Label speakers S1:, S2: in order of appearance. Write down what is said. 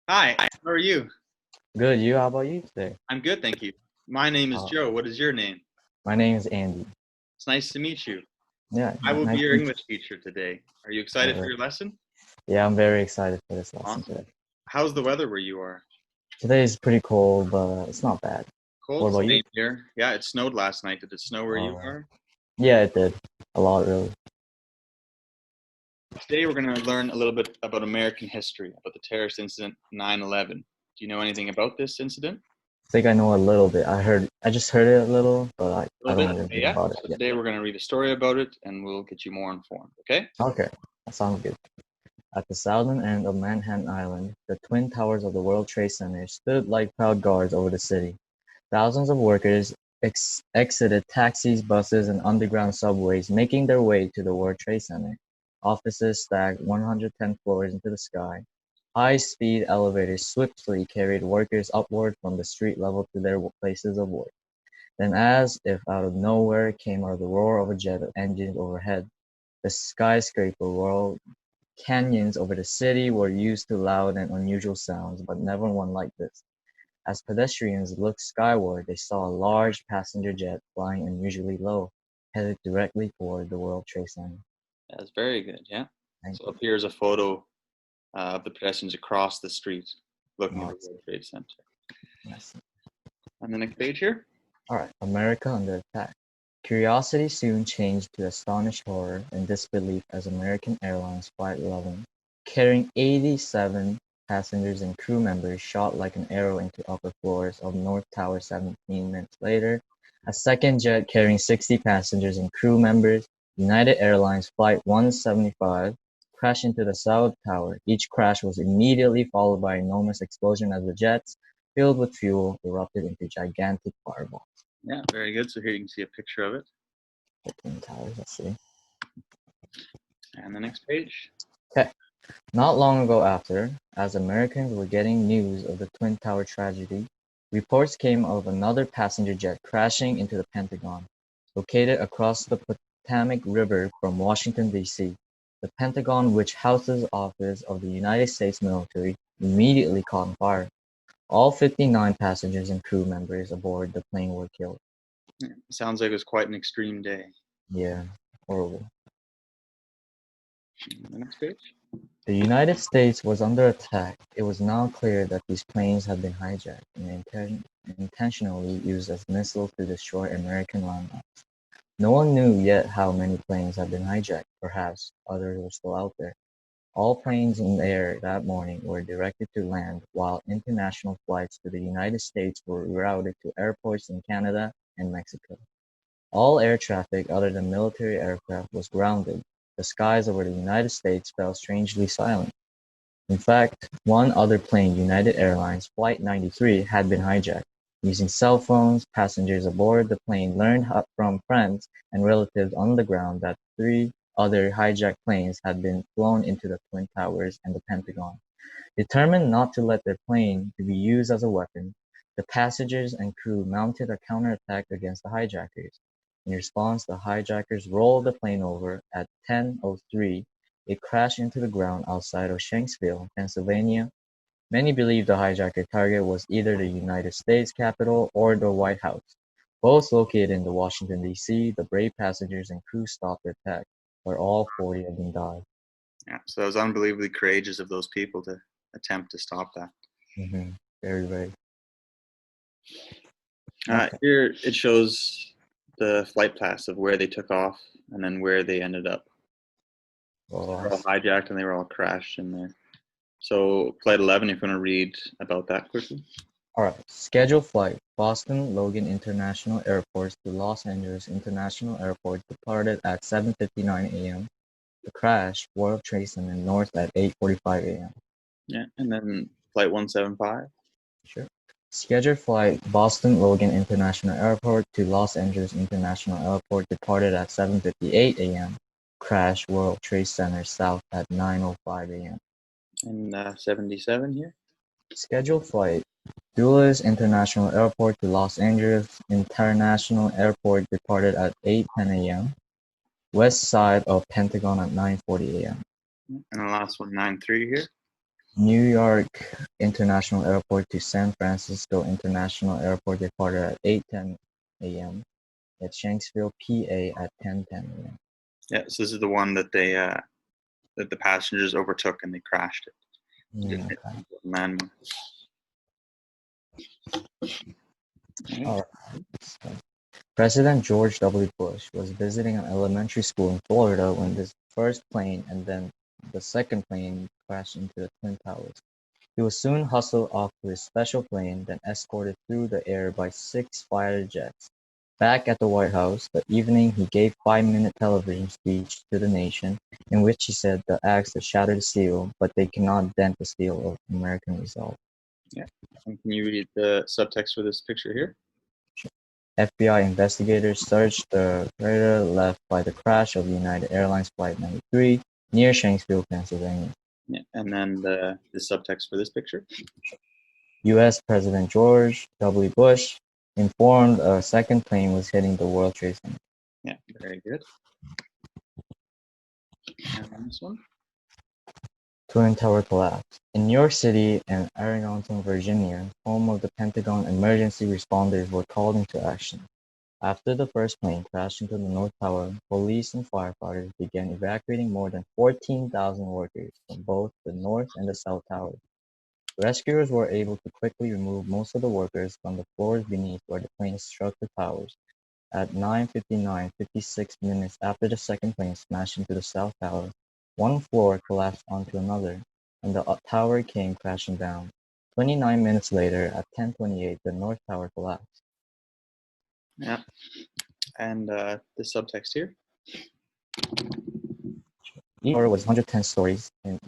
S1: Hi, how are you?
S2: Good. You? How about you today?
S1: I'm good, thank you. My name is
S2: Uh,
S1: Joe. What is your name?
S2: my name is Andy.
S1: It's nice to meet you.
S2: Yeah,
S1: I will be
S2: nice to
S1: your
S2: meet
S1: English teacher today. Are you
S2: you.
S1: excited for your lesson?
S2: Yeah, I'm very excited for this lesson
S1: Awesome.
S2: today.
S1: How's the weather where you are?
S2: Today is pretty cold, but it's not bad. What
S1: Cold?
S2: about you?
S1: Same here. Yeah, it snowed last night. Did it snow where you
S2: Uh,
S1: are?
S2: yeah, it did. A lot, really.
S1: Today we're going to learn a little bit about American history, about the terrorist incident 9/11. Do you know anything about this incident?
S2: I think I know a little bit. I just heard it a little, but
S1: A
S2: I
S1: little
S2: don't
S1: bit?
S2: know
S1: Okay,
S2: anything
S1: yeah.
S2: about it
S1: So
S2: yet.
S1: today we're going to read a story about it and we'll get you more informed, okay?
S2: Okay, that sounds good. At the southern end of Manhattan Island, the twin towers of the World Trade Center stood like proud guards over the city. Thousands of workers exited taxis, buses, and underground subways, making their way to the World Trade Center. Offices stacked 110 floors into the sky. High-speed elevators swiftly carried workers upward from the street level to their places of work. Then, as if out of nowhere, came the roar of a jet engine overhead. The skyscraper whirled. Canyons over the city were used to loud and unusual sounds, but never one like this. As pedestrians looked skyward, they saw a large passenger jet flying unusually low, headed directly toward the World Trade Center.
S1: That's very good, yeah.
S2: Thank
S1: So
S2: you.
S1: up here is a photo of the pedestrians across the street looking at
S2: Oh,
S1: the World Trade Center.
S2: nice.
S1: And the next page here.
S2: All right, America under attack. Curiosity soon changed to astonished horror and disbelief as American Airlines Flight 11, carrying 87 passengers and crew members, shot like an arrow into upper floors of North Tower 17 minutes later. A second jet carrying 60 passengers and crew members, United Airlines Flight 175, crashed into the South Tower. Each crash was immediately followed by an enormous explosion as the jets, filled with fuel, erupted into gigantic fireballs.
S1: Yeah, very good. So here you can see a picture of it.
S2: The Twin Towers, let's see.
S1: And the next page.
S2: Okay. Not long ago after, as Americans were getting news of the Twin Tower tragedy, reports came of another passenger jet crashing into the Pentagon, located across the Potomac River from Washington, D.C. The Pentagon, which houses the office of the United States military, immediately caught on fire. All 59 passengers and crew members aboard the plane were killed.
S1: Yeah, sounds like it was quite an extreme day.
S2: Yeah, horrible.
S1: And the next page.
S2: The United States was under attack. It was now clear that these planes had been hijacked and intentionally used as missiles to destroy American landmarks. No one knew yet how many planes had been hijacked. Perhaps others were still out there. All planes in the air that morning were directed to land, while international flights to the United States were routed to airports in Canada and Mexico. All air traffic other than military aircraft was grounded. The skies over the United States fell strangely silent. In fact, one other plane, United Airlines Flight 93, had been hijacked. Using cell phones, passengers aboard the plane learned from friends and relatives on the ground that three other hijacked planes had been flown into the Twin Towers and the Pentagon. Determined not to let their plane to be used as a weapon, the passengers and crew mounted a counterattack against the hijackers. In response, the hijackers rolled the plane over. At 10:03, it crashed into the ground outside of Shanksville, Pennsylvania. Many believe the hijacker target was either the United States Capitol or the White House, both located in Washington, D.C. The brave passengers and crew stopped the attack, where all 40 of them died.
S1: Yeah, so that was unbelievably courageous of those people to attempt to stop that.
S2: hmm Very, very. Okay.
S1: Here it shows the flight paths of where they took off and then where they ended up. So they
S2: Well,
S1: were all hijacked and they were all crashed in there. So flight 11, if you want to read about that quickly.
S2: all right. Scheduled flight: Boston Logan International Airport to Los Angeles International Airport departed at 7:59 a.m. The crash: World Trade Center North at 8:45 a.m.
S1: Yeah, and then flight 175.
S2: Sure. Scheduled flight: Boston Logan International Airport to Los Angeles International Airport departed at 7:58 a.m. Crash: World Trade Center South at 9:05 a.m.
S1: And 77 here.
S2: Scheduled flight: Dulles International Airport to Los Angeles International Airport departed at 8:10 a.m. West side of Pentagon at 9:40 a.m.
S1: And the last one, 93 here.
S2: New York International Airport to San Francisco International Airport departed at 8:10 a.m. at Shanksville, PA at 10:10 a.m.
S1: Yeah, so this is the one that that the passengers overtook and they crashed it. Didn't hit
S2: Okay.
S1: the landmark.
S2: All right. So, President George W. Bush was visiting an elementary school in Florida when this first plane and then the second plane crashed into the Twin Towers. He was soon hustled off to his special plane, then escorted through the air by 6 fighter jets. Back at the White House that evening, he gave a 5-minute television speech to the nation, in which he said the acts that shattered steel, but they cannot dent the steel of American resolve.
S1: Yeah. And can you read the subtext for this picture here?
S2: FBI investigators searched the crater left by the crash of United Airlines Flight 93 near Shanksville, Pennsylvania.
S1: Yeah. And then the subtext for this picture.
S2: U.S. President George W. Bush informed a second plane was hitting the World Trade Center.
S1: Yeah, very good. And then this one.
S2: Twin Tower collapse. In New York City and Arlington, Virginia, home of the Pentagon, emergency responders were called into action. After the first plane crashed into the North Tower, police and firefighters began evacuating more than 14,000 workers from both the North and the South Towers. Rescuers were able to quickly remove most of the workers from the floors beneath where the plane struck the towers. At 9:59, 56 minutes after the second plane smashed into the South Tower, one floor collapsed onto another, and the tower came crashing down. 29 minutes later, at 10:28, the North Tower collapsed.
S1: Yeah. And the subtext here.
S2: Each tower was 110 stories, and